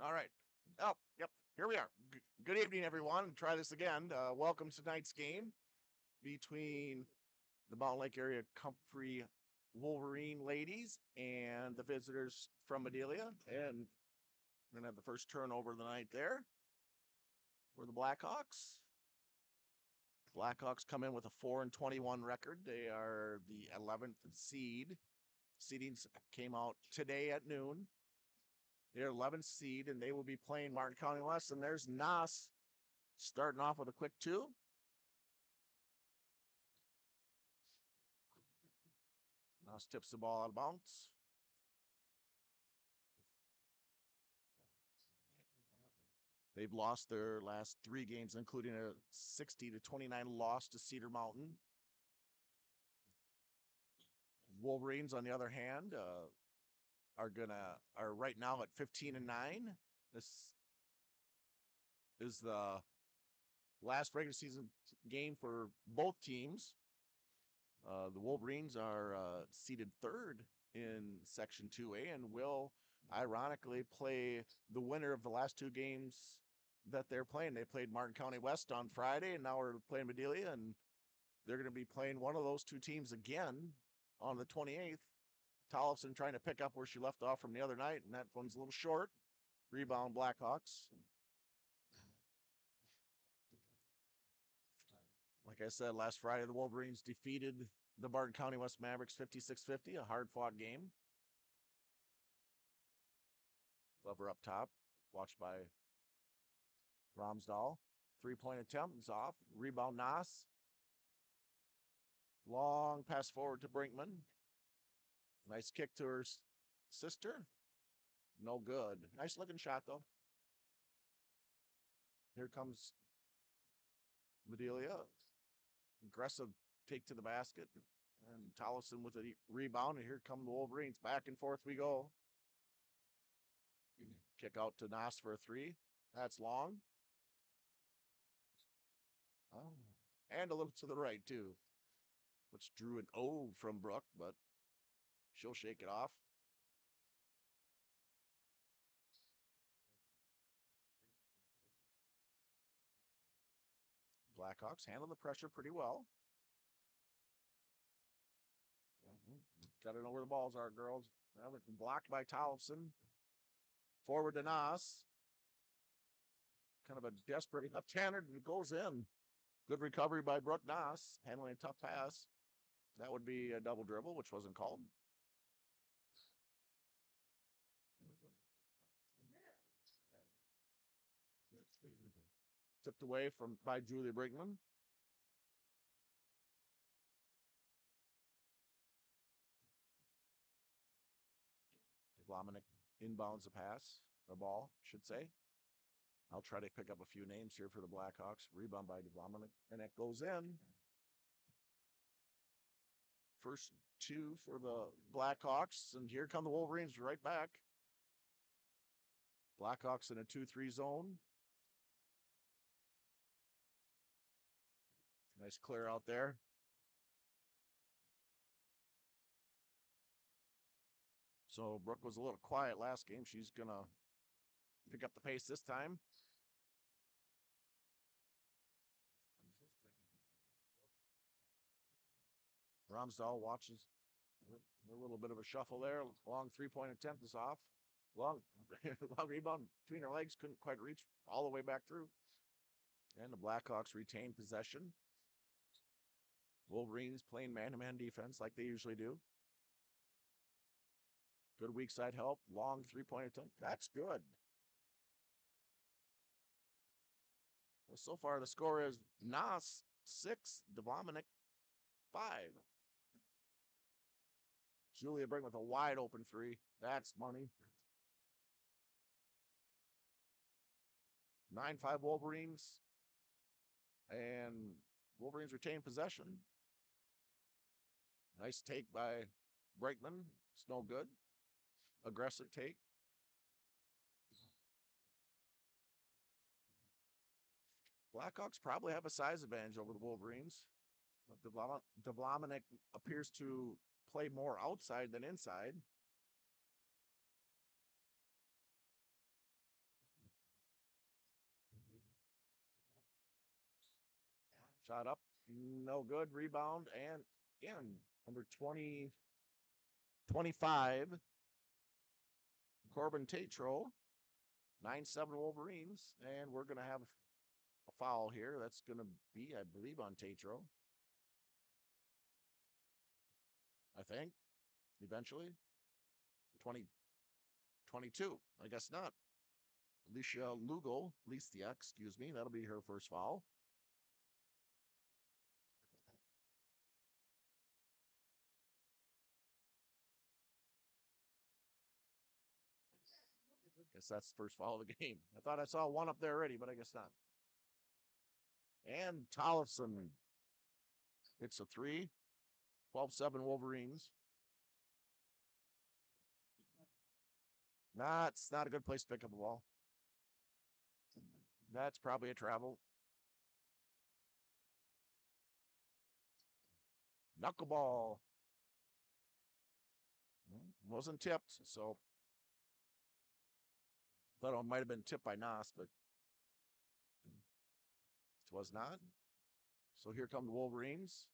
All right. Oh, yep. Here we are. Good evening, everyone. Try this again. Welcome to tonight's game between the Mountain Lake area Comfrey Wolverine ladies and the visitors from Madelia. And we're going to have the first turnover of the night there for the Blackhawks. Blackhawks come in with a 4-21 record. They are the 11th seed. Seedings came out today at noon. They're 11th seed, and they will be playing Martin County West. And there's Nas starting off with a quick two. Nas tips the ball out of bounds. They've lost their last three games, including a 60-29 loss to Cedar Mountain. Wolverines, on the other hand, are right now at 15-9. This is the last regular season game for both teams. The Wolverines are seated third in Section 2A and will ironically play the winner of the last two games that they're playing. They played Martin County West on Friday, and now we're playing Madelia, and they're going to be playing one of those two teams again on the 28th. Tollefson trying to pick up where she left off from the other night, and that one's a little short. Rebound Blackhawks. Like I said, last Friday, the Wolverines defeated the Martin County West Mavericks 56-50, a hard-fought game. Glover up top, watched by Romsdahl. Three-point attempt is off. Rebound Nas. Long pass forward to Brinkman. Nice kick to her sister. No good. Nice looking shot, though. Here comes Madelia. Aggressive take to the basket. And Tollefson with a rebound. And here come the Wolverines. Back and forth we go. Kick out to Nas for a three. That's long. Oh. And a little to the right, too, which drew an O from Brooke, but she'll shake it off. Blackhawks handle the pressure pretty well. Got to know where the balls are, girls. Well, blocked by Tollefson. Forward to Nas. Kind of a desperate left-hander, and it goes in. Good recovery by Brooke Nas, handling a tough pass. That would be a double dribble, which wasn't called. Tipped away by Julia Brinkman. Blominick inbounds the pass, the ball, should say. I'll try to pick up a few names here for the Blackhawks. Rebound by Blominick, and it goes in. First two for the Blackhawks, and here come the Wolverines right back. Blackhawks in a 2-3 zone. Nice clear out there. So Brooke was a little quiet last game. She's going to pick up the pace this time. Romsdahl watches a little bit of a shuffle there. Long three-point attempt is off. Long rebound between her legs. Couldn't quite reach all the way back through. And the Blackhawks retain possession. Wolverines playing man-to-man defense like they usually do. Good weak side help. Long three-point attempt. That's good. Well, so far the score is Nas 6, Dominic 5. Julia Brink with a wide open three. That's money. 9-5 Wolverines. And Wolverines retain possession. Nice take by Brakeman. It's no good. Aggressive take. Blackhawks probably have a size advantage over the Wolverines. Dominic appears to play more outside than inside. Shot up, no good. Rebound, and again, number 25, Corbin Tatro, 9-7 Wolverines. And we're going to have a foul here. That's going to be, I believe, on Tatro. I think, eventually. 2022. I guess not. Alicia Licia, excuse me. That'll be her first foul. Guess that's the first foul of the game. I thought I saw one up there already, but I guess not. And Tollefson hits a three. 12-7 Wolverines. It's not a good place to pick up a ball. That's probably a travel. Knuckleball. Wasn't tipped, so thought it might have been tipped by Nas, but it was not. So here come the Wolverines.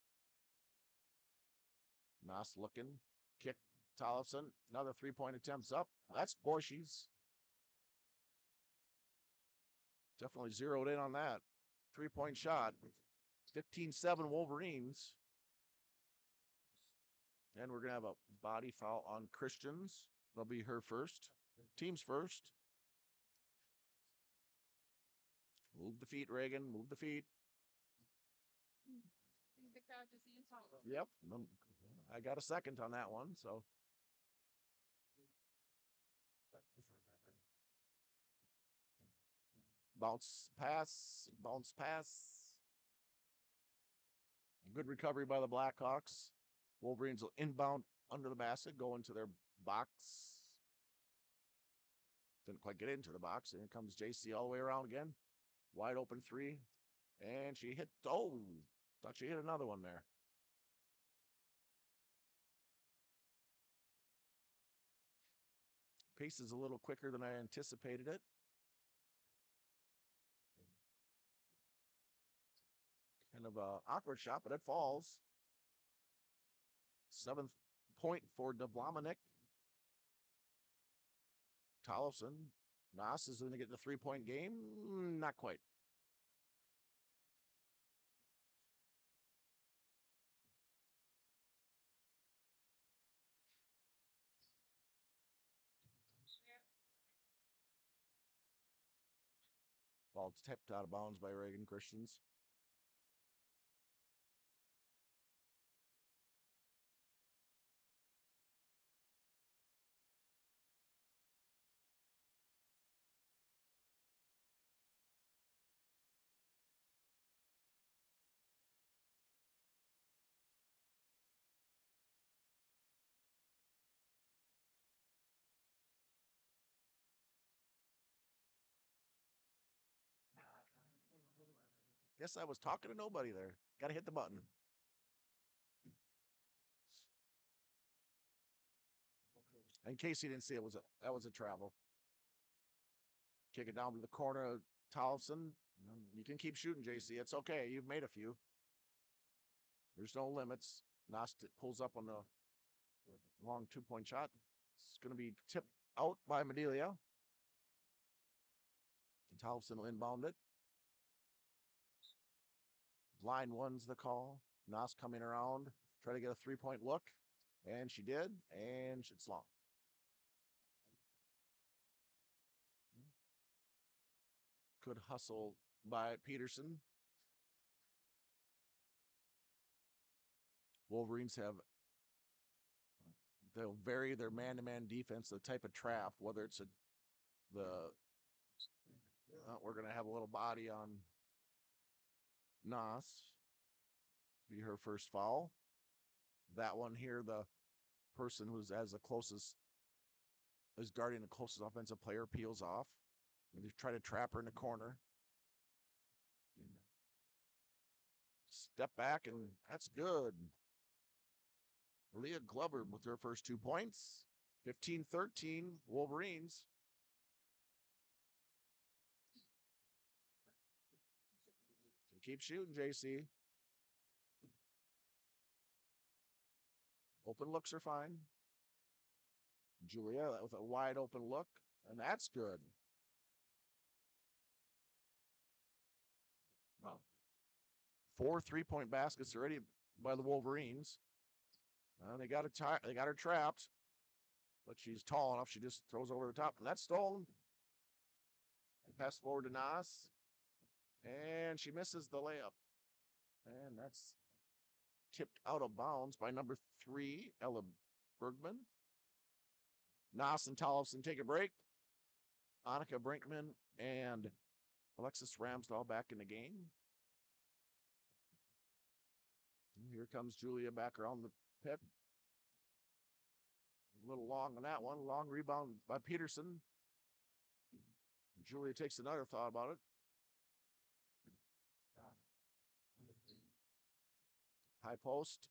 Nas looking. Kick Tollefson. Another three-point attempts up. That's Borshie's. Definitely zeroed in on that. Three-point shot. 15-7 Wolverines. And we're going to have a body foul on Christians. That'll be her first. Team's first. Move the feet, Reagan. Move the feet. Yep. I got a second on that one, so. Bounce pass. Bounce pass. Good recovery by the Blackhawks. Wolverines will inbound under the basket, go into their box. Didn't quite get into the box. And here comes JC all the way around again. Wide open three. And she hit. Oh, thought she hit another one there. Pace is a little quicker than I anticipated it. Kind of an awkward shot, but it falls. 7th point for Devlamanik. Tollefson. Nas is going to get the three-point game. Not quite. Ball tipped out of bounds by Reagan Christians. Guess I was talking to nobody there. Got to hit the button. In case you didn't see it, that was a travel. Kick it down to the corner of Tollefson. You can keep shooting, JC. It's okay. You've made a few. There's no limits. Nost pulls up on the long two-point shot. It's going to be tipped out by Madelia. And Tollefson will inbound it. Line one's the call. Nos coming around. Try to get a three-point look. And she did. And it's long. Good hustle by Peterson. Wolverines they'll vary their man-to-man defense, the type of trap, whether it's we're going to have a little body on Nas. Be her first foul. That one here, the person who's is guarding the closest offensive player peels off. And they try to trap her in the corner. Step back, and that's good. Leah Glover with her first 2 points. 15-13 Wolverines. Keep shooting, JC. Open looks are fine. Julia with a wide open look, and that's good. Wow. 4 3-point baskets already by the Wolverines. They got her trapped, but she's tall enough. She just throws over the top, and that's stolen. Pass forward to Nas, and she misses the layup, and that's tipped out of bounds by number 3, Ella Bergman. Nas and Tollefson take a break. Annika Brinkman and Alexis Ramsdahl back in the game. And here comes Julia back around the pit. A little long on that one. Long rebound by Peterson. Julia takes another thought about it. High post.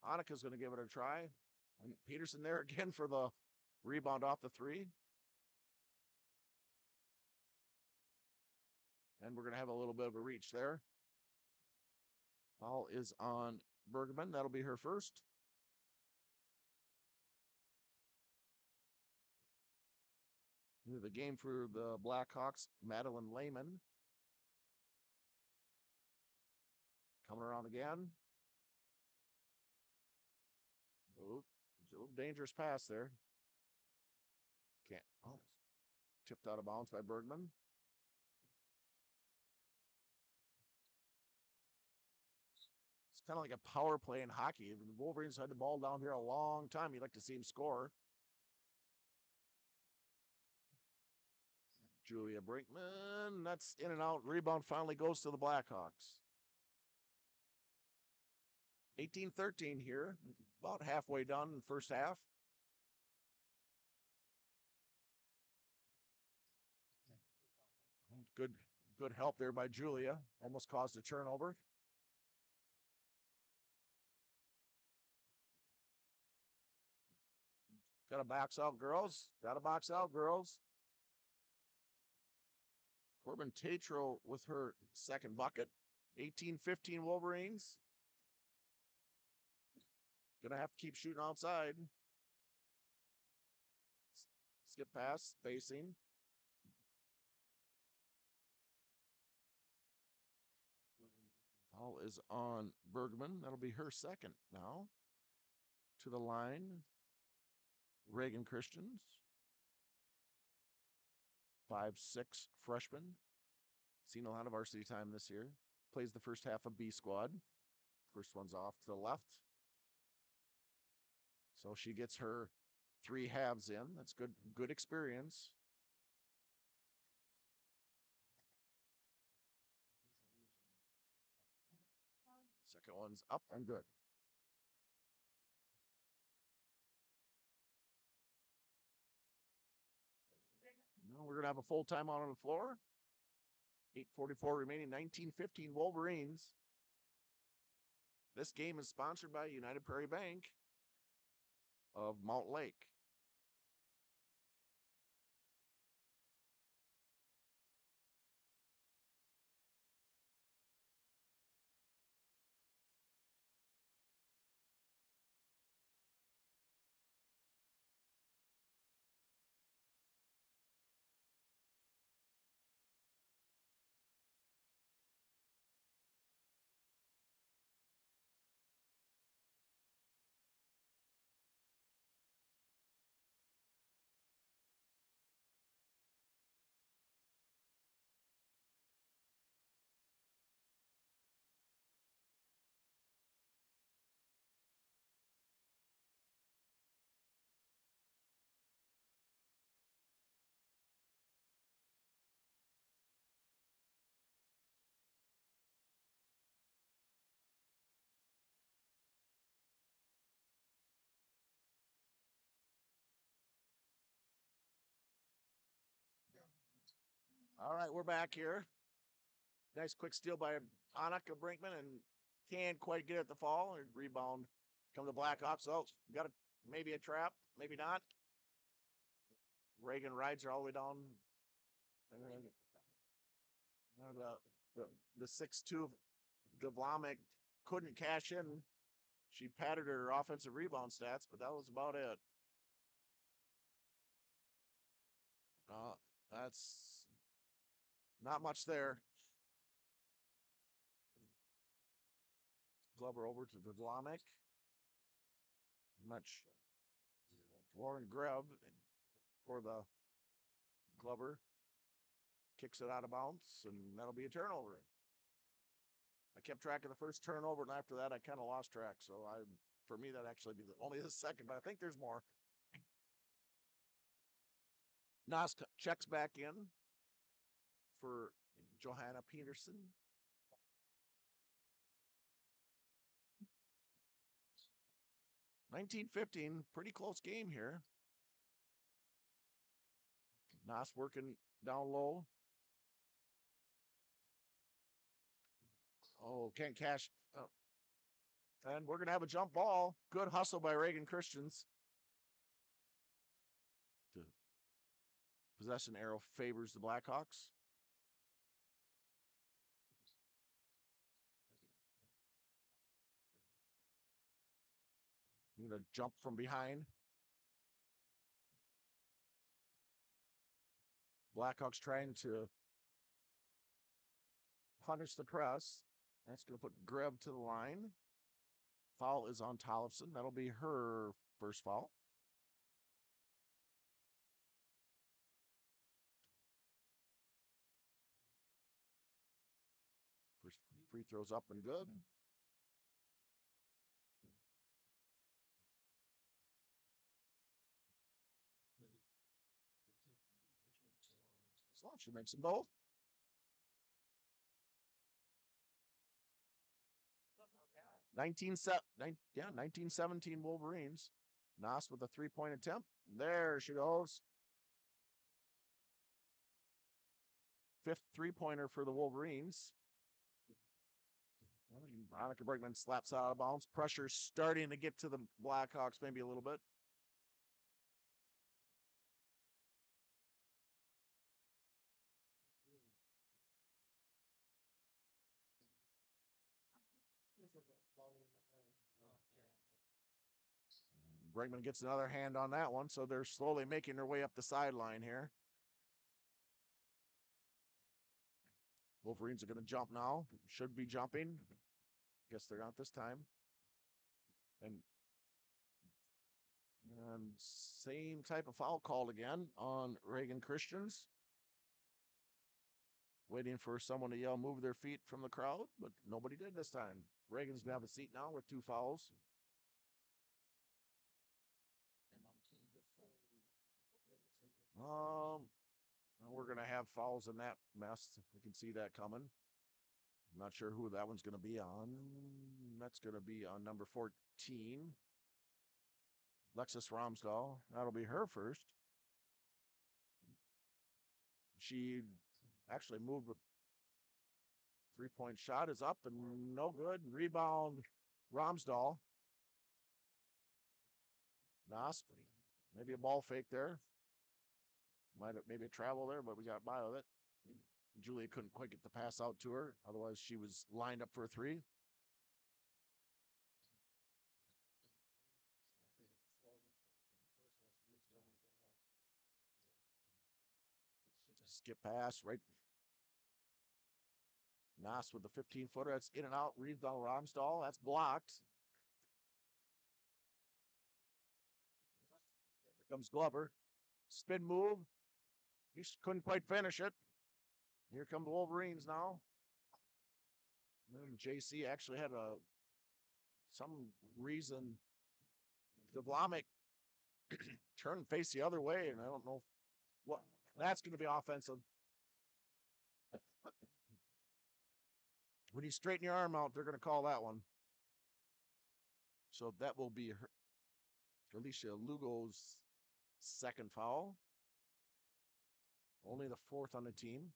Annika's going to give it a try. And Peterson there again for the rebound off the 3. And we're going to have a little bit of a reach there. Foul is on Bergman. That'll be her first. The game for the Blackhawks, Madeline Lehman. Coming around again. Oh, a little dangerous pass there. Can't. Oh, tipped out of bounds by Bergman. It's kind of like a power play in hockey. The Wolverines had the ball down here a long time. You'd like to see him score. Julia Brinkman. That's in and out. Rebound finally goes to the Blackhawks. 18-13 here. About halfway done in the first half. Good help there by Julia. Almost caused a turnover. Got to box out, girls. Got to box out, girls. Corbin Tatro with her second bucket. 18-15 Wolverines. Gonna have to keep shooting outside. Skip pass, spacing. Ball is on Bergman. That'll be her second now. To the line, Reagan Christians. 5'6" freshman. Seen a lot of varsity time this year. Plays the first half of B squad. First one's off to the left. So she gets her 3 halves in. That's good experience. Second one's up and good. Now we're going to have a full timeout on the floor. 8:44 remaining, 19-15 Wolverines. This game is sponsored by United Prairie Bank of Mount Lake. All right, we're back here. Nice quick steal by Annika Brinkman and can't quite get it to fall. Rebound come the Blackhawks. Oh, got maybe a trap, maybe not. Reagan rides her all the way down. The 6'2" Devlamic couldn't cash in. She padded her offensive rebound stats, but that was about it. Uh, that's not much there. Glover over to Vladimic. Much Lauren Greb for the Glover. Kicks it out of bounds, and that'll be a turnover. I kept track of the first turnover, and after that, I kind of lost track. So for me, that actually be only the second, but I think there's more. Nas checks back in for Johanna Peterson. 19-15, pretty close game here. Nas working down low. Oh, can't cash. Oh. And we're going to have a jump ball. Good hustle by Reagan Christians. The possession arrow favors the Blackhawks. Need a jump from behind. Blackhawks trying to punish the press. That's going to put Greb to the line. Foul is on Tollefson. That'll be her first foul. First free throws up and good. So she makes them both. Yeah, 1917 Wolverines. Nas with a three-point attempt. There she goes. Fifth three-pointer for the Wolverines. Monica Bergman slaps out of bounds. Pressure starting to get to the Blackhawks maybe a little bit. Bregman gets another hand on that one, so they're slowly making their way up the sideline here. Wolverines are going to jump now. Should be jumping. Guess they're not this time. And same type of foul called again on Reagan Christians. Waiting for someone to yell, move their feet from the crowd, but nobody did this time. Reagan's going to have a seat now with 2 fouls. We're going to have fouls in that mess. We can see that coming. I'm not sure who that one's going to be on. That's going to be on number 14. Lexus Romsdahl. That'll be her first. She actually moved with 3-point shot is up and no good. Rebound Romsdahl. Nas, maybe a ball fake there. Might have maybe a travel there, but we got by with it. Julia couldn't quite get the pass out to her. Otherwise, she was lined up for a 3. Skip pass, right? Nas with the 15-footer. That's in and out. Rebound Romsdahl. That's blocked. Here comes Glover. Spin move. He couldn't quite finish it. Here come the Wolverines now. And JC actually had some reason Vlamic turned and face the other way, and I don't know what that's going to be offensive. When you straighten your arm out, they're going to call that one. So that will be Alicia Lugo's second foul. Only the 4th on the team.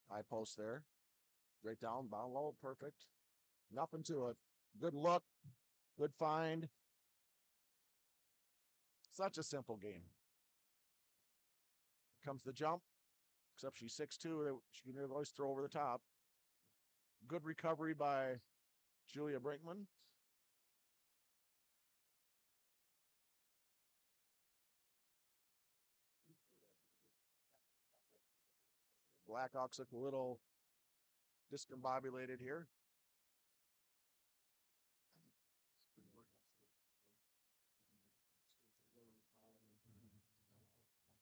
High post there. Right down, bound low, perfect. Nothing to it. Good look. Good find. Such a simple game. Comes the jump. Except she's 6'2". She can always throw over the top. Good recovery by Julia Brinkman. Blackhawks look a little discombobulated here.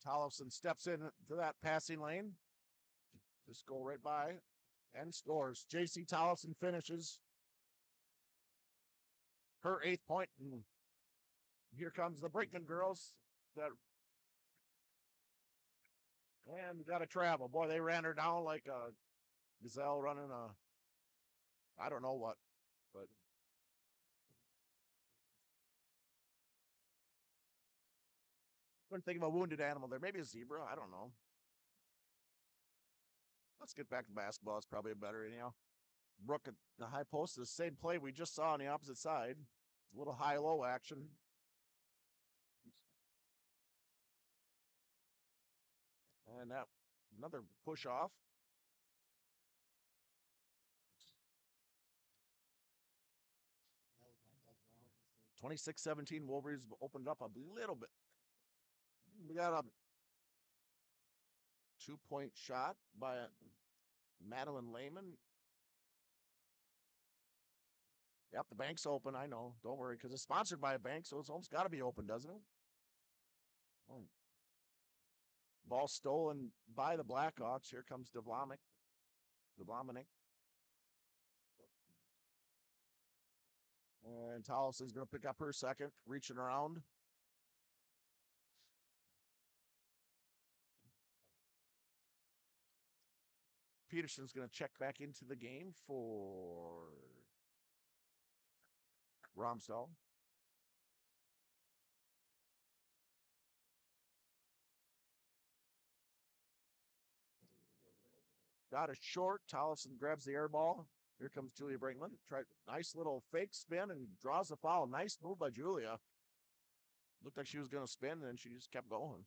Tollefson steps into that passing lane. Just go right by and scores. J.C. Tollefson finishes her 8th point, and here comes the Brinkman girls that and got to travel. Boy, they ran her down like a gazelle running I don't know what, but couldn't think of a wounded animal there. Maybe a zebra. I don't know. Let's get back to basketball. It's probably a better anyhow. Brooke at the high post, the same play we just saw on the opposite side. A little high-low action. And that another push off. 26-17, Wolverines opened up a little bit. We got a 2-point shot by Madeline Lehman. Yep, the bank's open. I know. Don't worry, because it's sponsored by a bank, so it's almost got to be open, doesn't it? Oh. Ball stolen by the Blackhawks. Here comes Devlamic. And Tollefson's going to pick up her second, reaching around. Peterson's going to check back into the game for Romsdahl. Got it short. Tollefson grabs the air ball. Here comes Julia Brinkman. Nice little fake spin and draws the foul. Nice move by Julia. Looked like she was going to spin, and then she just kept going.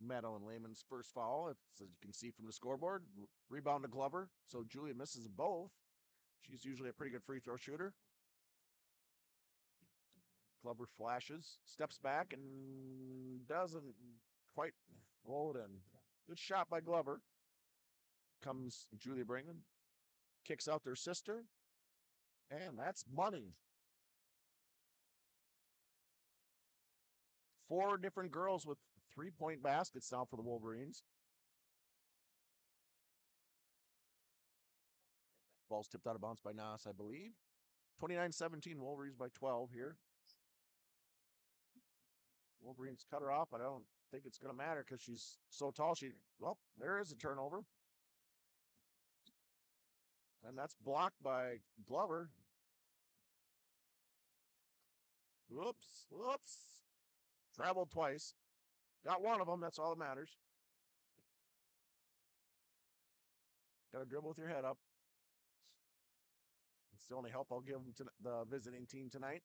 Madeline Lehman's first foul, as you can see from the scoreboard. Rebound to Glover. So Julia misses both. She's usually a pretty good free throw shooter. Glover flashes, steps back, and doesn't quite roll it in. Good shot by Glover. Comes Julia Brinkman. Kicks out their sister. And that's money. 4 different girls with 3-point baskets now for the Wolverines. Ball's tipped out of bounds by Nas, I believe. 29-17, Wolverines by 12 here. Wolverines cut her off, but I don't think it's going to matter because she's so tall. Well, there is a turnover. And that's blocked by Glover. Whoops. Traveled twice. Got one of them. That's all that matters. Got to dribble with your head up. It's the only help I'll give to the visiting team tonight.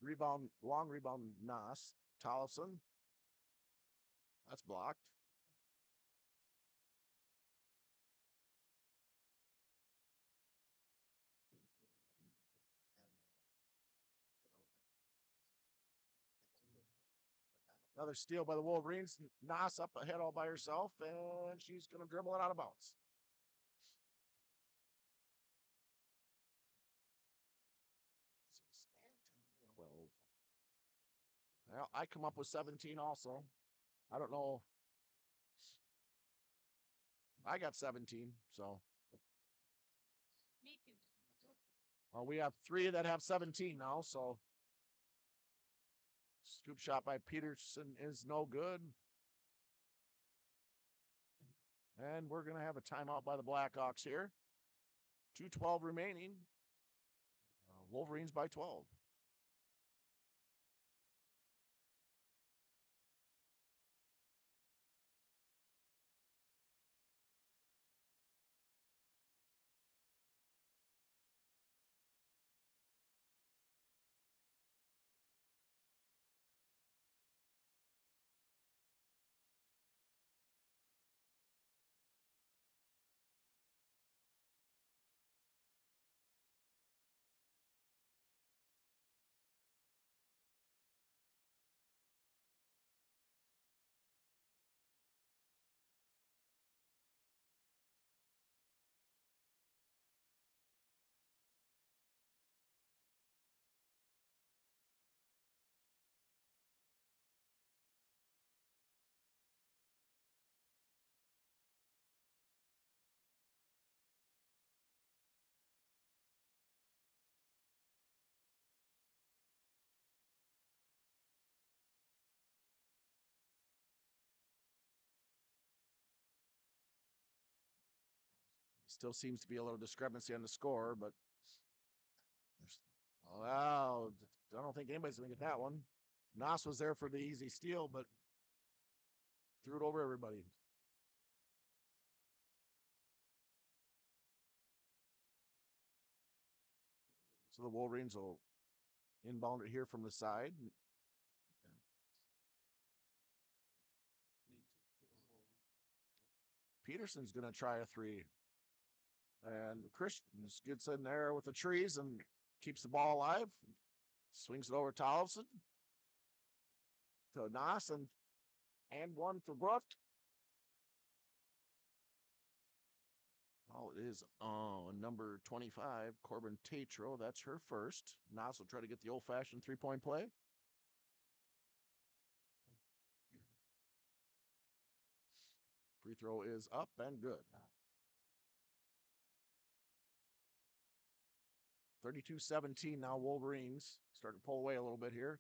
Rebound, long rebound, Nas. Tollefson. That's blocked. Another steal by the Wolverines. Nas up ahead all by herself, and she's going to dribble it out of bounds. Well, I come up with 17 also. I don't know. I got 17, so. Well, we have 3 that have 17 now, so. Scoop shot by Peterson is no good. And we're going to have a timeout by the Blackhawks here. 2:12 remaining. Wolverines by 12. Still seems to be a little discrepancy on the score, but wow, I don't think anybody's going to get that one. Nas was there for the easy steal, but threw it over everybody. So the Wolverines will inbound it here from the side. Peterson's going to try a three. And Christian gets in there with the trees and keeps the ball alive. Swings it over to Tollefson. To Nas and one for Brook. Oh, it is number 25, Corbin Tatro. That's her first. Nas will try to get the old-fashioned three-point play. Free throw is up and good. 32-17 now, Wolverines. Starting to pull away a little bit here.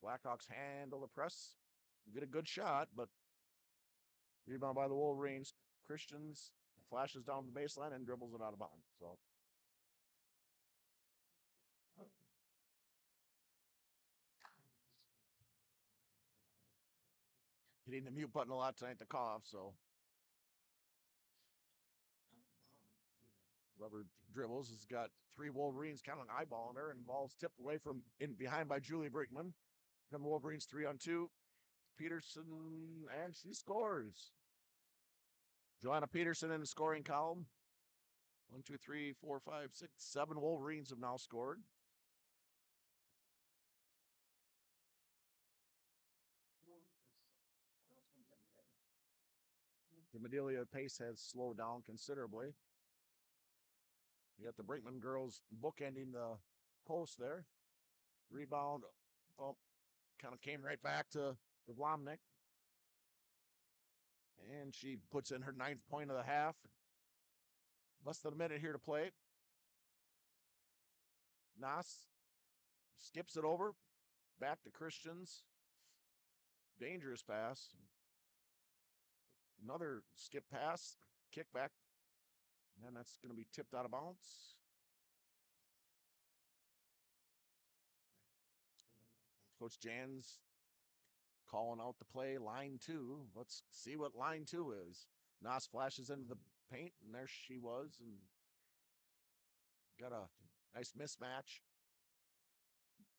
Blackhawks handle the press. Get a good shot, but rebound by the Wolverines. Christians flashes down the baseline and dribbles it out of bounds. So hitting the mute button a lot tonight to cough. So whoever dribbles has got three Wolverines kind of eyeballing her, and ball's tipped away from in behind by Julie Brinkman. Come Wolverines 3-on-2. Peterson, and she scores. Joanna Peterson in the scoring column. 1, 2, 3, 4, 5, 6, 7 Wolverines have now scored. The Madelia pace has slowed down considerably. You got the Brinkman girls bookending the post there. Rebound, oh, kind of came right back to Vlomnik. And she puts in her 9th point of the half. Less than a minute here to play. Nas skips it over. Back to Christians. Dangerous pass. Another skip pass. Kick back. And that's going to be tipped out of bounds. Coach Jan's calling out the play, line 2. Let's see what line 2 is. Nas flashes into the paint, and there she was, and got a nice mismatch.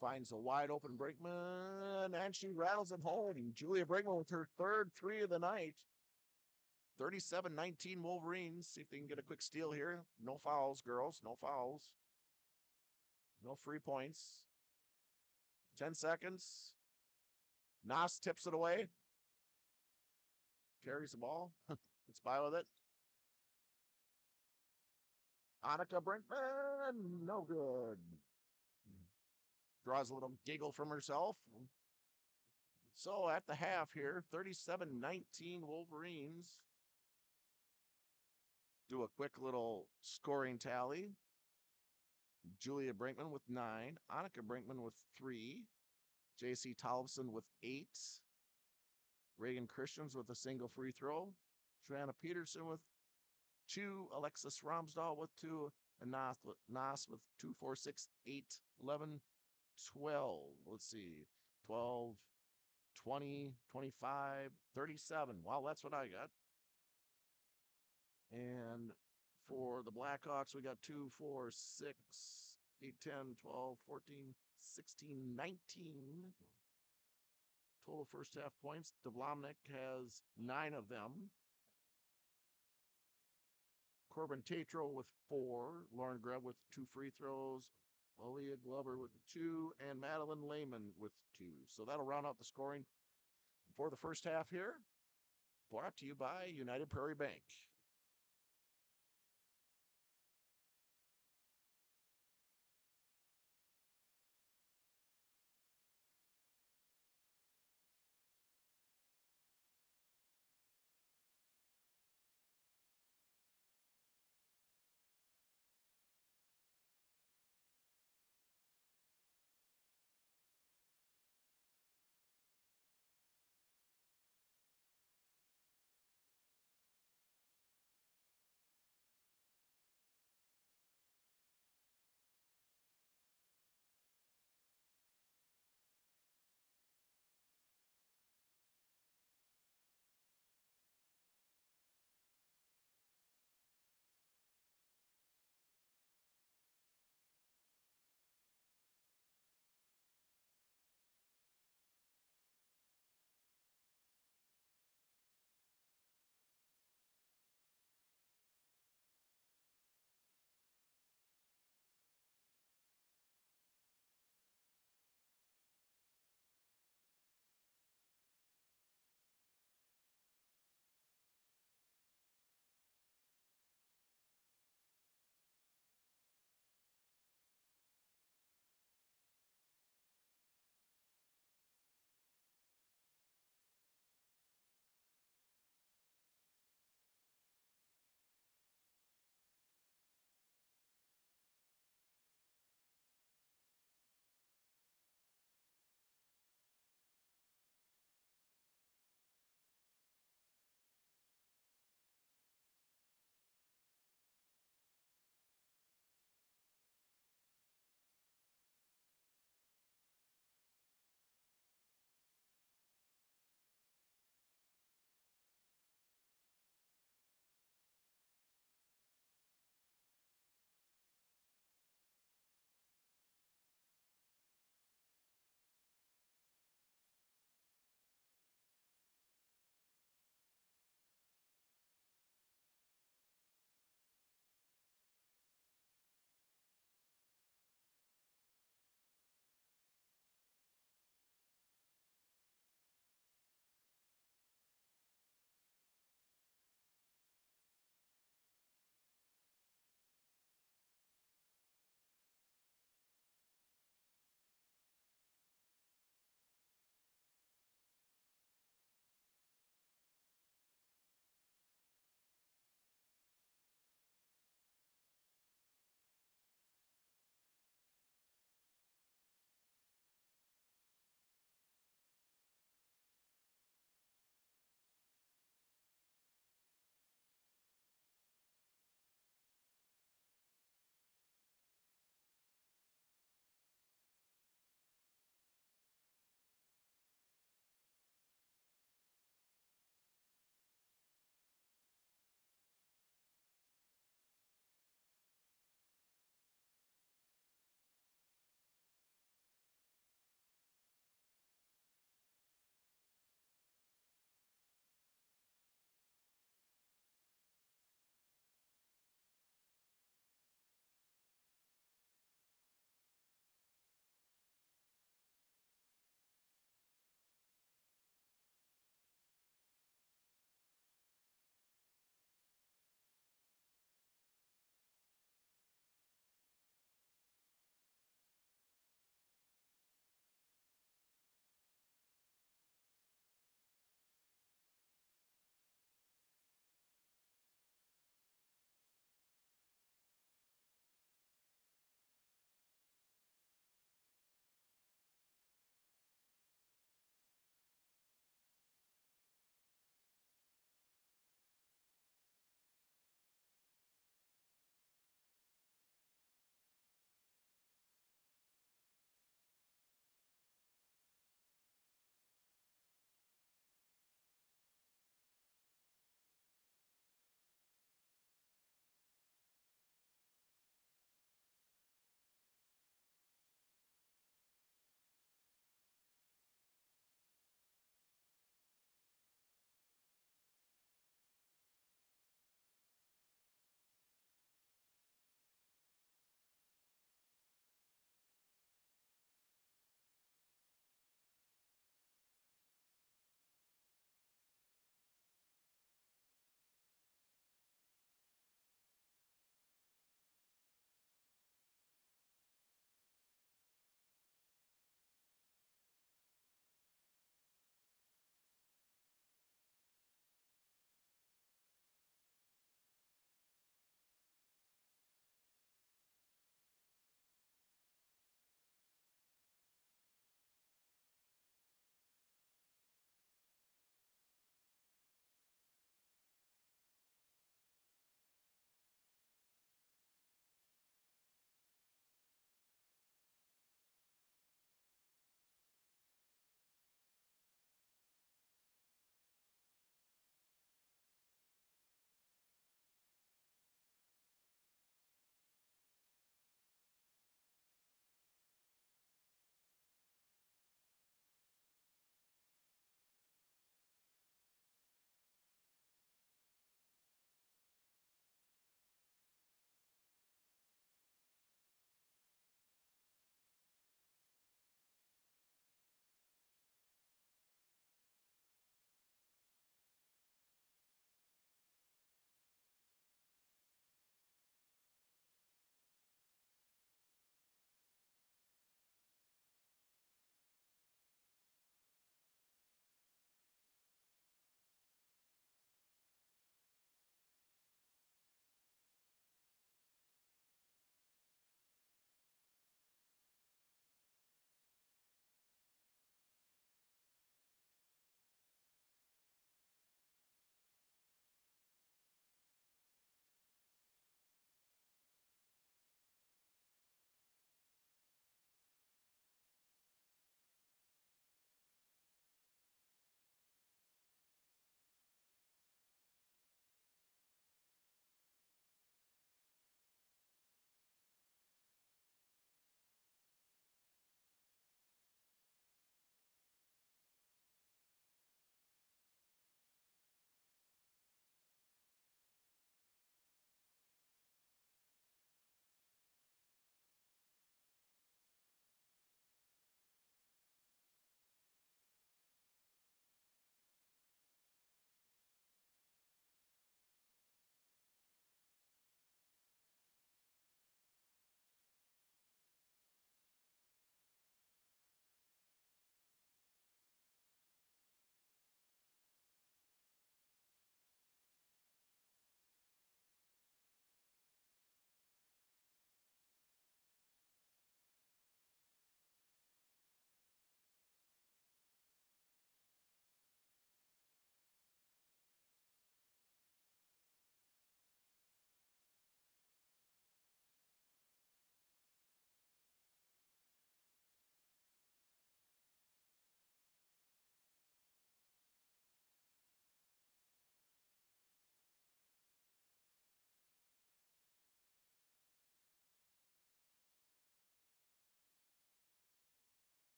Finds a wide open Brinkman, and she rattles it home. Julia Brinkman with her 3rd three of the night. 37-19 Wolverines. See if they can get a quick steal here. No fouls, girls. No fouls. No free points. 10 seconds. Nas tips it away. Carries the ball. It's by with it. Annika Brinkman, no good. Draws a little giggle from herself. So at the half here, 37-19 Wolverines. Do a quick little scoring tally. Julia Brinkman with 9. Annika Brinkman with 3. J.C. Tollefson with 8. Reagan Christians with a single free throw. Joanna Peterson with 2. Alexis Ramsdahl with 2. And Nas with 2, 4, 6, 8, 11, 12. Let's see. 12, 20, 25, 37. Wow, that's what I got. And for the Blackhawks, we got 2, 4, 6, 8, 10, 12, 14, 16, 19 total first half points. Devlomnik has 9 of them. Corbin Tatro with 4. Lauren Grubb with 2 free throws. Aaliyah Glover with 2. And Madeline Lehman with 2. So that'll round out the scoring for the first half here. Brought to you by United Prairie Bank.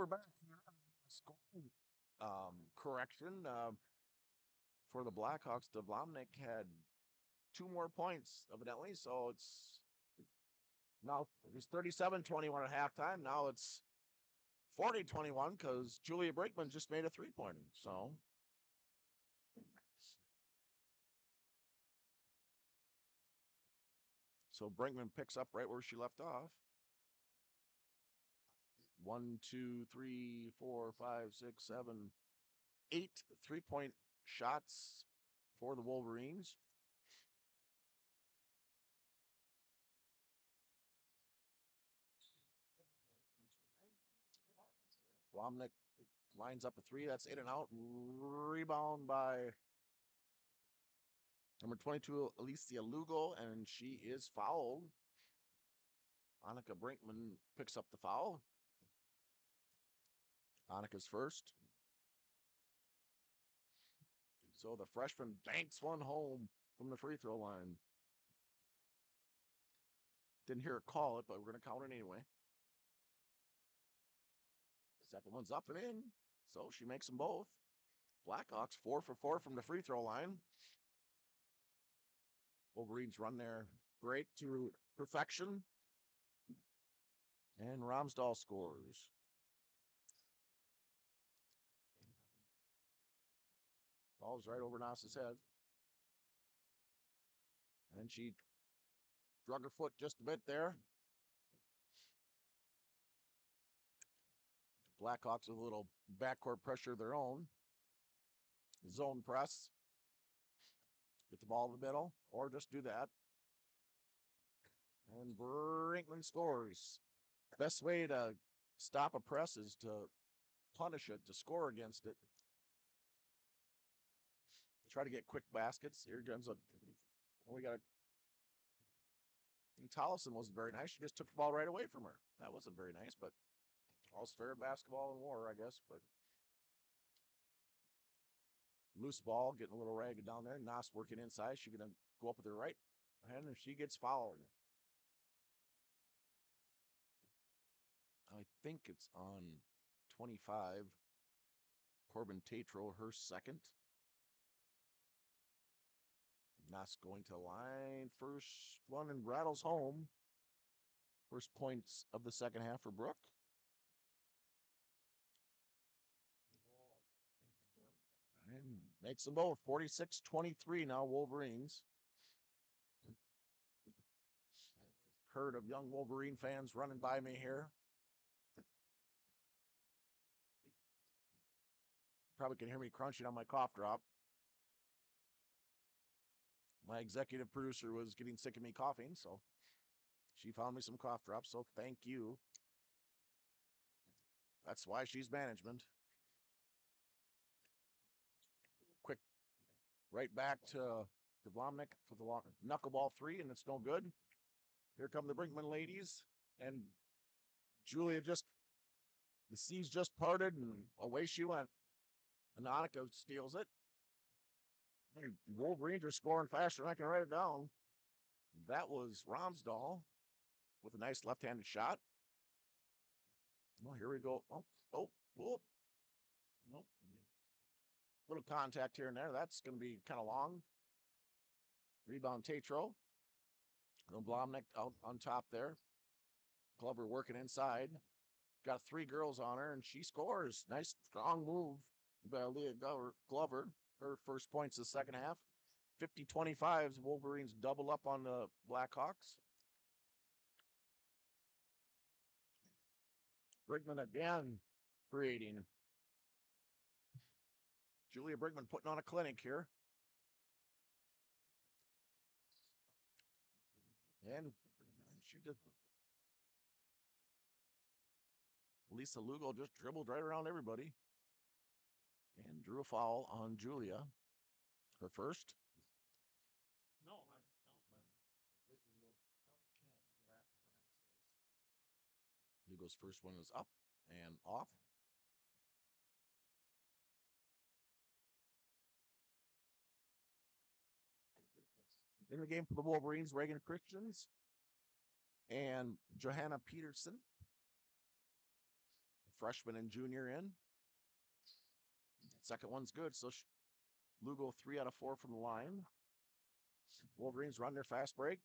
we're back here. Scoring correction for the Blackhawks. Devlamnik had 2 more points, evidently, so it's now it was 37-21 at halftime. Now it's 40-21 because Julia Brinkman just made a 3-pointer. So Brinkman picks up right where she left off. 1, 2, 3, 4, 5, 6, 7, 8 3-point shots for the Wolverines. Blomnik lines up a 3. That's in and out. Rebound by number 22, Alicia Lugo, and she is fouled. Annika Brinkman picks up the foul. Annika's first. So the freshman banks one home from the free throw line. Didn't hear her call it, but we're going to count it anyway. Second one's up and in, so she makes them both. Blackhawks 4 for 4 from the free throw line. Wolverines run their break to perfection. And Ramsdahl scores. Falls right over Nasa's head. And she drug her foot just a bit there. Blackhawks with a little backcourt pressure of their own. Zone press. Get the ball in the middle, or just do that. And Brinkman scores. Best way to stop a press is to punish it, to score against it. Try to get quick baskets. Here comes we got Tollison wasn't very nice. She just took the ball right away from her. That wasn't very nice, but all's fair basketball and war, I guess. But loose ball, getting a little ragged down there. Nas working inside. She's going to go up with her right hand if she gets fouled. I think it's on 25. Corbin Tatro, her second. Nas going to the line. First one and rattles home. First points of the second half for Brooke. And makes them both 46-23 now, Wolverines. Herd of young Wolverine fans running by me here. Probably can hear me crunching on my cough drop. My executive producer was getting sick of me coughing, so she found me some cough drops, so thank you. That's why she's management. Quick, right back to Vomnik for the knuckleball 3, and it's no good. Here come the Brinkman ladies, and Julia the seas just parted, and away she went. And Annika steals it. Wolverines are scoring faster than I can write it down. That was Ramsdahl with a nice left-handed shot. Well, here we go. Oh. Nope. Little contact here and there. That's going to be kind of long. Rebound Tatro. Blomnik out on top there. Glover working inside. Got 3 girls on her, and she scores. Nice, strong move by Leah Glover. Her first points the second half. 50-25. Wolverines double up on the Blackhawks. Brinkman again creating. Julia Brinkman putting on a clinic here. And she did. Lisa Lugo just dribbled right around everybody. And drew a foul on Julia. Her first. Lugo's first one is up and off. In the game for the Wolverines, Reagan Christians and Johanna Peterson. freshman and junior in. Second one's good. So Lugo 3 out of 4 from the line. Wolverines run their fast break.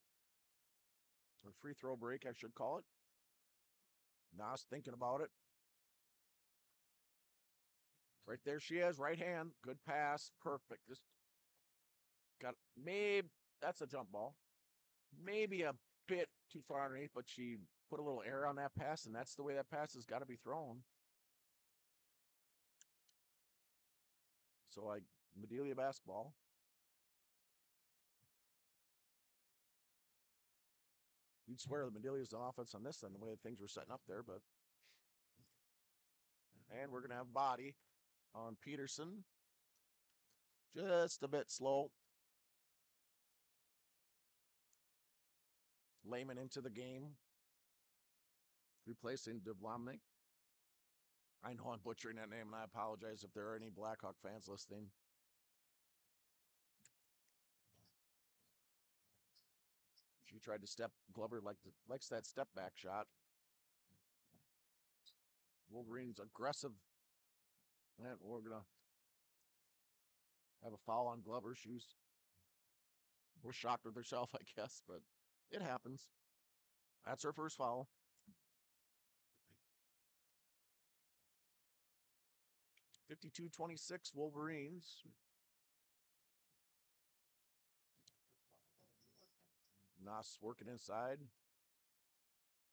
Or free throw break, I should call it. Nas thinking about it. Right there she is, right hand. Good pass. Perfect. Just got maybe that's a jump ball. Maybe a bit too far underneath, but she put a little air on that pass, and that's the way that pass has got to be thrown. So Madelia basketball. You'd swear that Medelia's on offense on this end, the way things were setting up there, but. And we're going to have body on Peterson. Just a bit slow. Lehman into the game. Replacing Dublamnik. I know I'm butchering that name, and I apologize if there are any Blackhawk fans listening. She tried to step. Glover likes that step back shot. Wolverines aggressive. And we're going to have a foul on Glover. We're shocked with herself, I guess, but it happens. That's her first foul. 52-26 Wolverines. Nas working inside.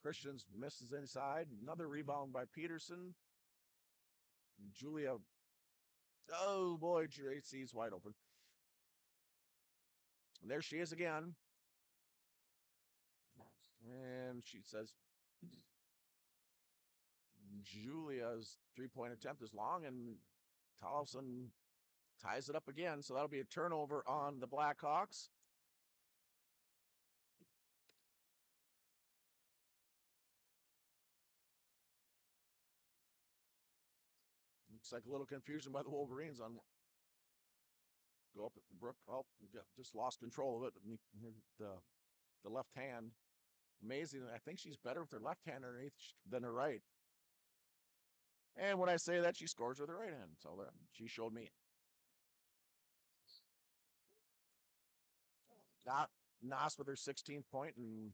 Christians misses inside. Another rebound by Peterson. Julia. Oh boy, JC's wide open. And there she is again. And she says Julia's three-point attempt is long, and Tollefson ties it up again. So that'll be a turnover on the Blackhawks. Looks like a little confusion by the Wolverines on go up at Brooke. Oh, just lost control of it. The left hand. Amazing. I think she's better with her left hand underneath than her right. And when I say that, she scores with her right hand. So she showed me. Nas with her 16th point, and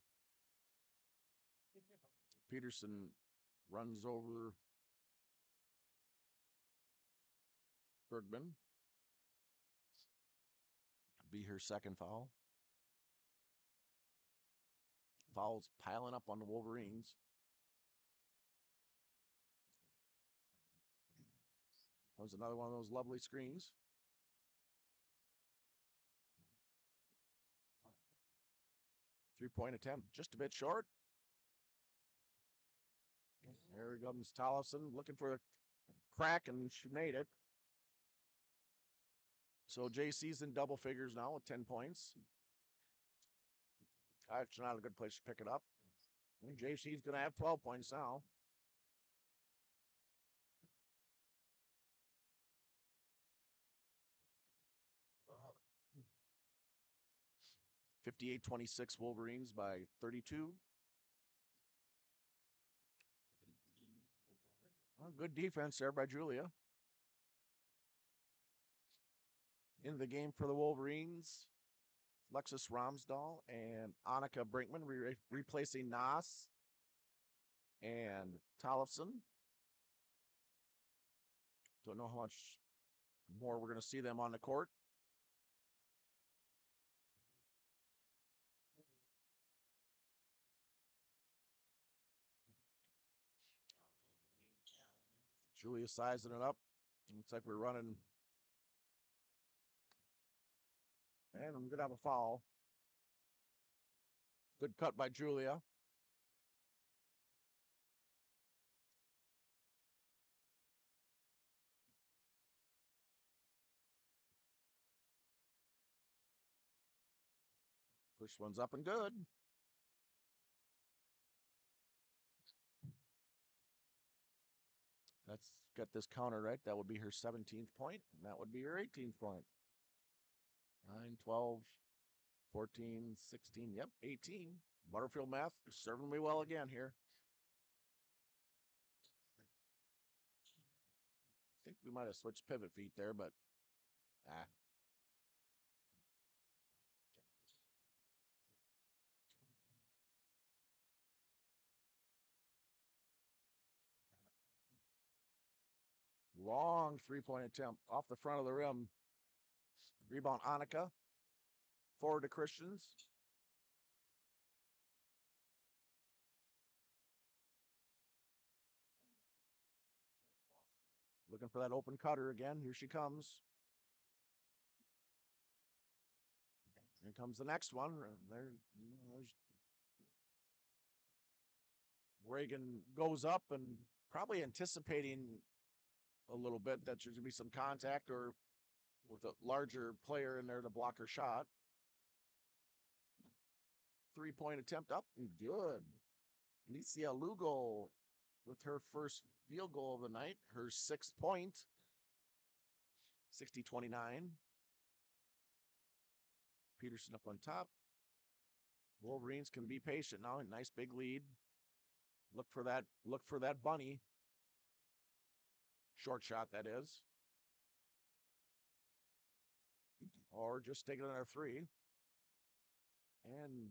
Peterson runs over Bergman. Be her second foul. Fouls piling up on the Wolverines. Comes another one of those lovely screens. Three-point attempt, just a bit short. There comes Tollefson looking for a crack, and she made it. So JC's in double figures now with 10 points. That's not a good place to pick it up. And JC's going to have 12 points now. 58-26 Wolverines by 32. Well, good defense there by Julia. In the game for the Wolverines, Lexus Ramsdahl and Annika Brinkman replacing Nas and Tollefson. Don't know how much more we're going to see them on the court. Julia sizing it up. Looks like we're running. And I'm going to have a foul. Good cut by Julia. First one's up and good. Let's get this counter right. That would be her 17th point, and that would be her 18th point. 9, 12, 14, 16, yep, 18. Butterfield math serving me well again here. think we might have switched pivot feet there, but ah. Long 3-point attempt off the front of the rim. Rebound Annika. Forward to Christians. Looking for that open cutter again. Here she comes. Here comes the next one. Reagan goes up and probably anticipating a little bit that there's going to be some contact or with a larger player in there to block her shot. 3-point attempt up and good. Alicia Lugo with her first field goal of the night, her 6th point, 60-29. Peterson up on top. Wolverines can be patient now. A nice big lead. Look for that bunny. Short shot, that is. Or just take another 3. And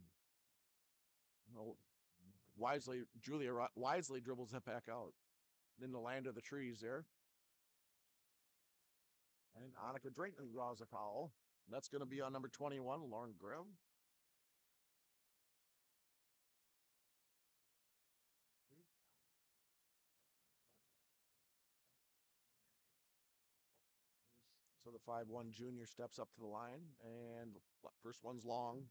Julia wisely dribbles it back out. In the land of the trees there. And Annika Drayton draws a foul. That's going to be on number 21, Lauren Grimm. So the 5'1" junior steps up to the line, and first one's long.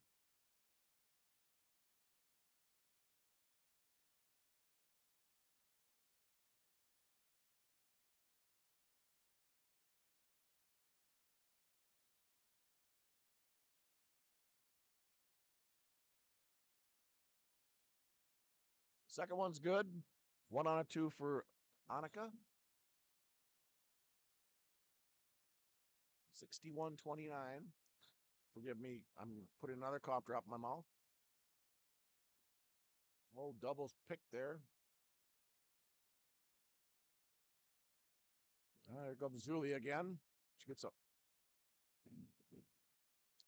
Second one's good. 1 on a 2 for Annika. 61-29. Forgive me, I'm putting another cough drop in my mouth. Oh, doubles picked there. There comes Zuli again. She gets up.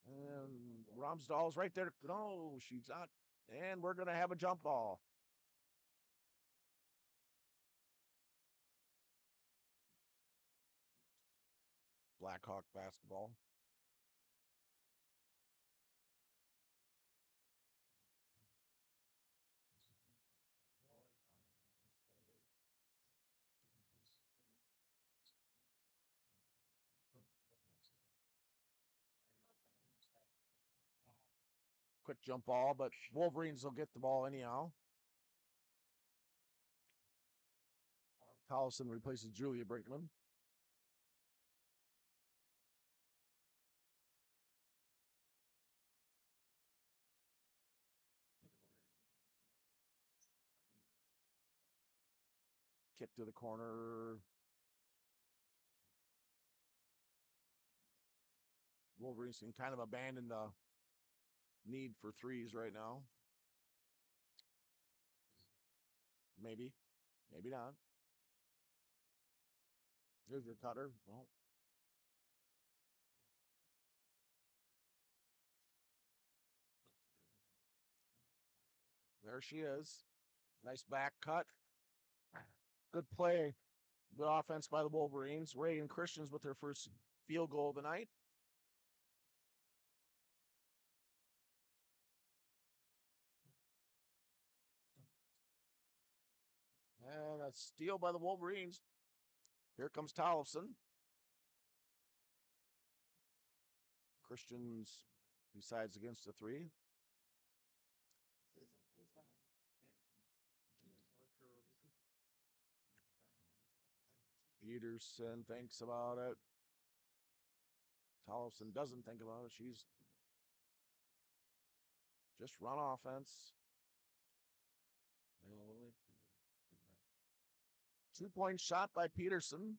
And Romsdahl's right there. No, she's not. And we're going to have a jump ball. Blackhawk basketball. Quick jump ball, but Wolverines will get the ball anyhow. Collison replaces Julia Brinkman. Kick to the corner. Wolverines can kind of abandon the need for threes right now. Maybe. Maybe not. Here's your cutter. Well, there she is. Nice back cut. Good play. Good offense by the Wolverines. Reagan Christians with their first field goal of the night. And a steal by the Wolverines. Here comes Tollefson. Christians decides against the 3. Peterson thinks about it. Tollefson doesn't think about it. She's just run offense. 2-point shot by Peterson.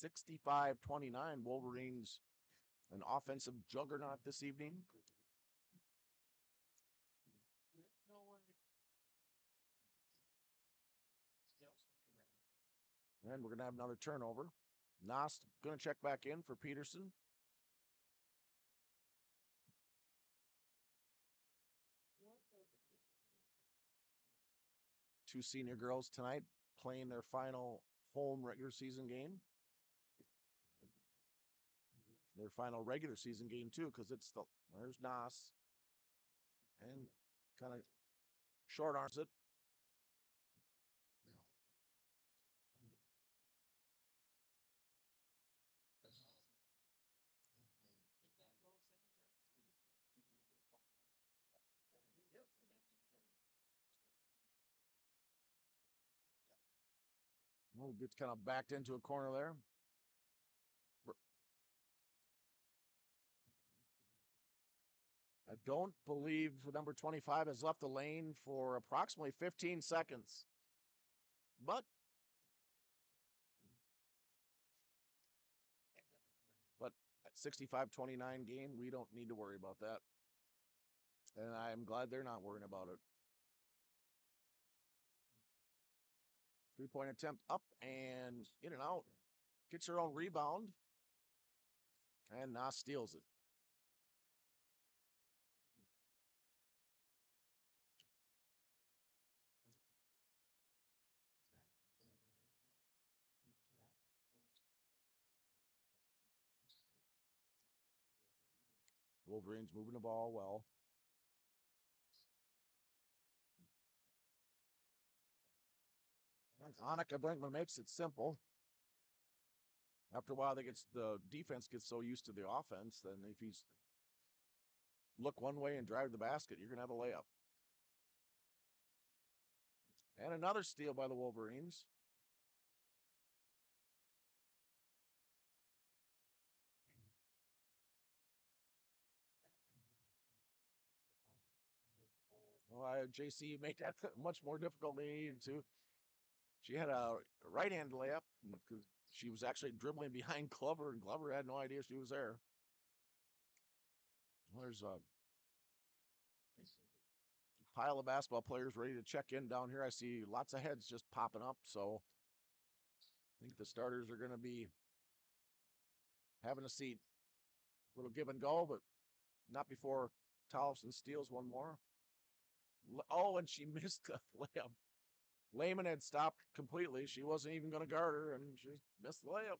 65-29. Wolverines, an offensive juggernaut this evening. And we're going to have another turnover. Nost going to check back in for Peterson. Two senior girls tonight playing their final home regular season game. Their final regular season game too, because there's Nas and kind of short arms it. Well, gets kind of backed into a corner there. I don't believe number 25 has left the lane for approximately 15 seconds. But at 65-29 game, we don't need to worry about that. And I'm glad they're not worrying about it. 3-point attempt up and in and out. Gets her own rebound. And Nas steals it. Wolverines moving the ball well. Annika Brinkman makes it simple. After a while, the defense gets so used to the offense, then if he's look one way and drive the basket, you're going to have a layup. And another steal by the Wolverines. Well, JC made that much more difficult than he needed to. She had a right-hand layup because she was actually dribbling behind Glover, and Glover had no idea she was there. Well, there's a pile of basketball players ready to check in down here. I see lots of heads just popping up, so I think the starters are going to be having a seat. A little give and go, but not before Tollefson steals one more. Oh, and she missed the layup. Lehman had stopped completely. She wasn't even going to guard her, and she missed the layup.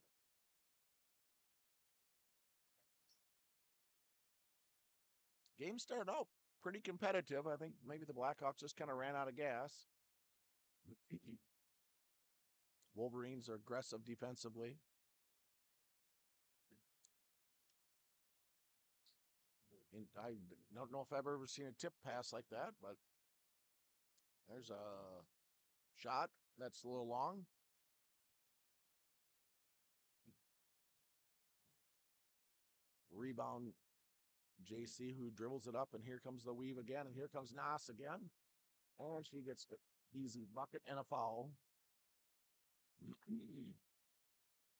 Game started out pretty competitive. I think maybe the Blackhawks just kind of ran out of gas. Wolverines are aggressive defensively. And I don't know if I've ever seen a tip pass like that, but there's a shot that's a little long. Rebound JC, who dribbles it up, and here comes the weave again, and here comes Nas again. And she gets the easy bucket and a foul.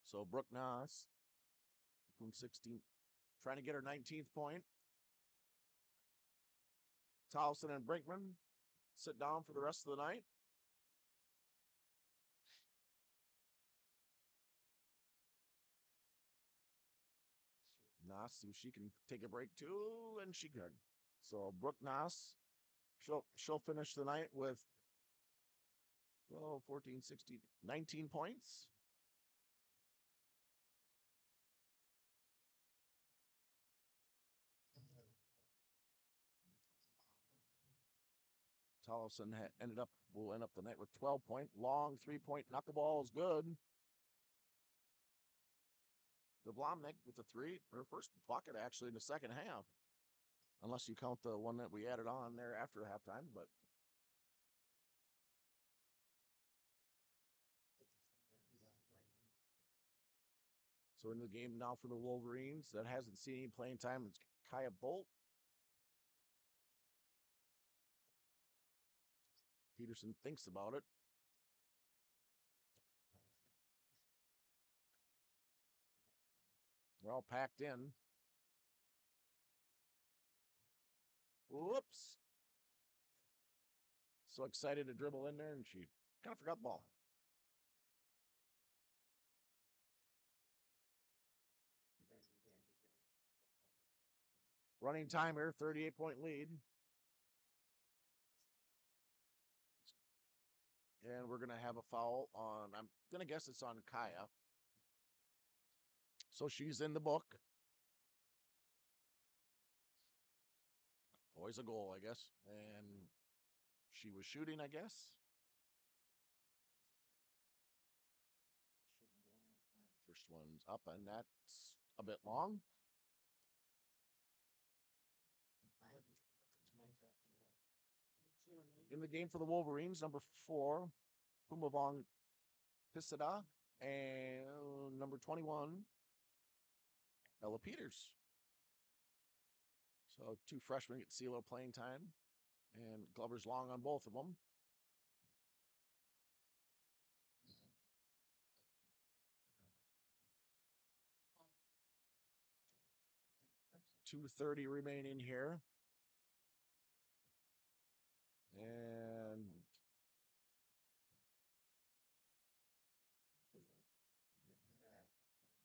So Brooke Nas from 16, trying to get her 19th point. Towson and Brinkman sit down for the rest of the night. Nas, see if she can take a break too, and she could. So Brooke Nas, she'll finish the night with 14, 16, 19 points. Tollefson will end up the night with 12-point, long 3-point knuckleball is good. DeVlomnik with the three, her first bucket actually in the second half, unless you count the one that we added on there after halftime. But so in the game now for the Wolverines that hasn't seen any playing time, it's Kaya Bolt. Peterson thinks about it. They're all packed in. Whoops. So excited to dribble in there, and she kind of forgot the ball. Running time here, 38-point lead. And we're going to have a foul on, I'm going to guess it's on Kaya. So she's in the book. Always a goal, I guess. And she was shooting, I guess. First one's up, and that's a bit long. In the game for the Wolverines, number 4, Pumavong Pisada, and number 21, Ella Peters. So 2 freshmen get CeeLo playing time, and Glover's long on both of them. .230 remaining here. And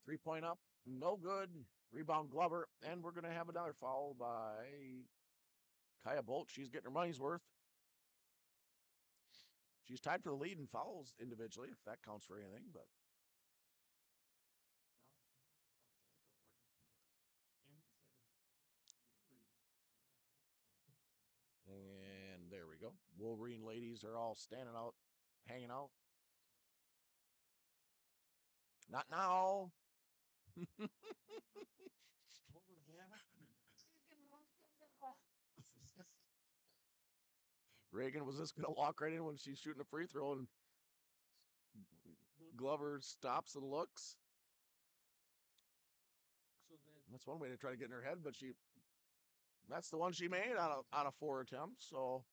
three-point up, no good. Rebound Glover, and we're going to have another foul by Kaya Bolt. She's getting her money's worth. She's tied for the lead in fouls individually, if that counts for anything, but and there we go. Wolverine ladies are all standing out, hanging out. Not now. Reagan was just going to walk right in when she's shooting a free throw, and Glover stops and looks. That's one way to try to get in her head, but that's the one she made out of 4 attempts. So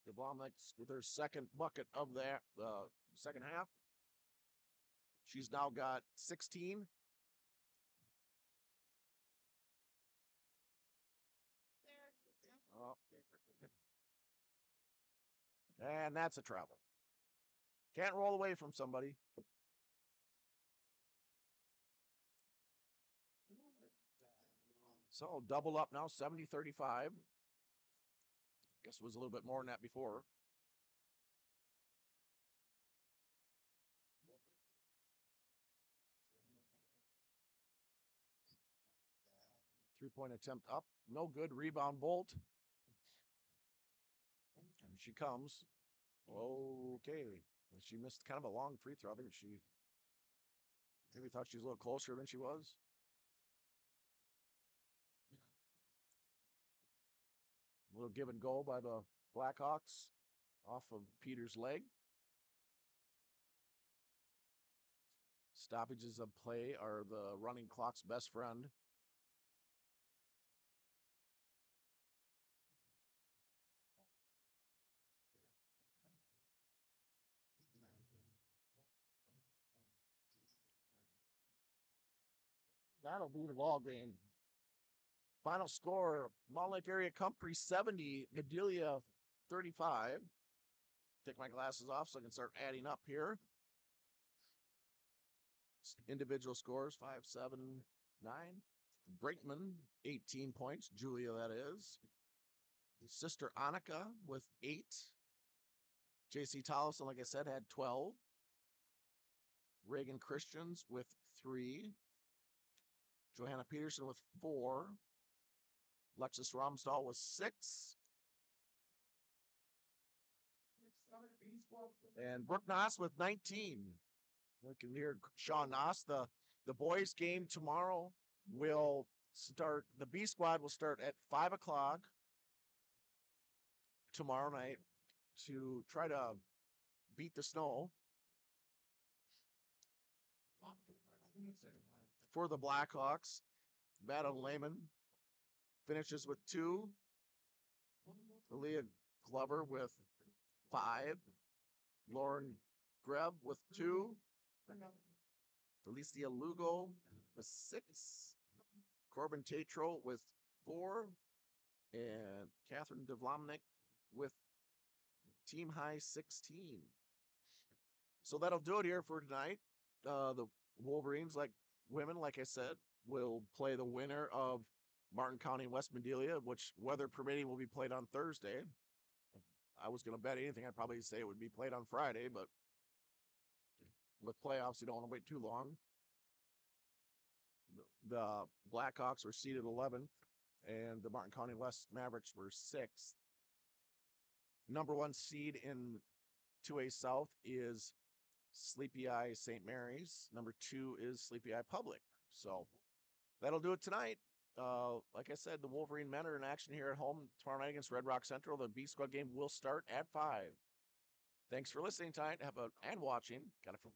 DeBlomnik with her second bucket of that second half. She's now got 16. Oh. And that's a travel. Can't roll away from somebody. So double up now, 70-35. Guess it was a little bit more than that before. Three-point attempt up. No good. Rebound Bolt. And she comes. Okay. She missed kind of a long free throw. I think she maybe thought she was a little closer than she was. A little give and go by the Blackhawks off of Peter's leg. Stoppages of play are the running clock's best friend. That'll be the ball game. Final score, Mountain Lake Area Company 70, Madelia 35. Take my glasses off so I can start adding up here. Individual scores, 5, 7, 9. Brinkman, 18 points. Julia, that is. Sister Annika with 8. J.C. Tollison, like I said, had 12. Reagan Christians with 3. Johanna Peterson with 4. Lexus Romsdahl with 6. And Brooke Noss with 19. We can hear Sean Noss. The boys' game tomorrow will start. The B squad will start at 5 o'clock tomorrow night to try to beat the snow. For the Blackhawks, Madam Lehman finishes with 2. Aaliyah Glover with 5. Lauren Greb with 2. Felicia Lugo with 6. Corbin Tatro with 4. And Catherine DeVlomnik with team high 16. So that'll do it here for tonight. The Wolverines, like women, like I said, will play the winner of Martin County and West Madelia, which, weather permitting, will be played on Thursday. I was going to bet anything, I'd probably say it would be played on Friday, but with playoffs, you don't want to wait too long. The Blackhawks were seeded 11th, and the Martin County West Mavericks were 6th. Number one seed in 2A South is Sleepy Eye St. Mary's. Number 2 is Sleepy Eye Public. So that'll do it tonight. Like I said, the Wolverine men are in action here at home tomorrow night against Red Rock Central. The B Squad game will start at 5. Thanks for listening tonight. And watching. Got it from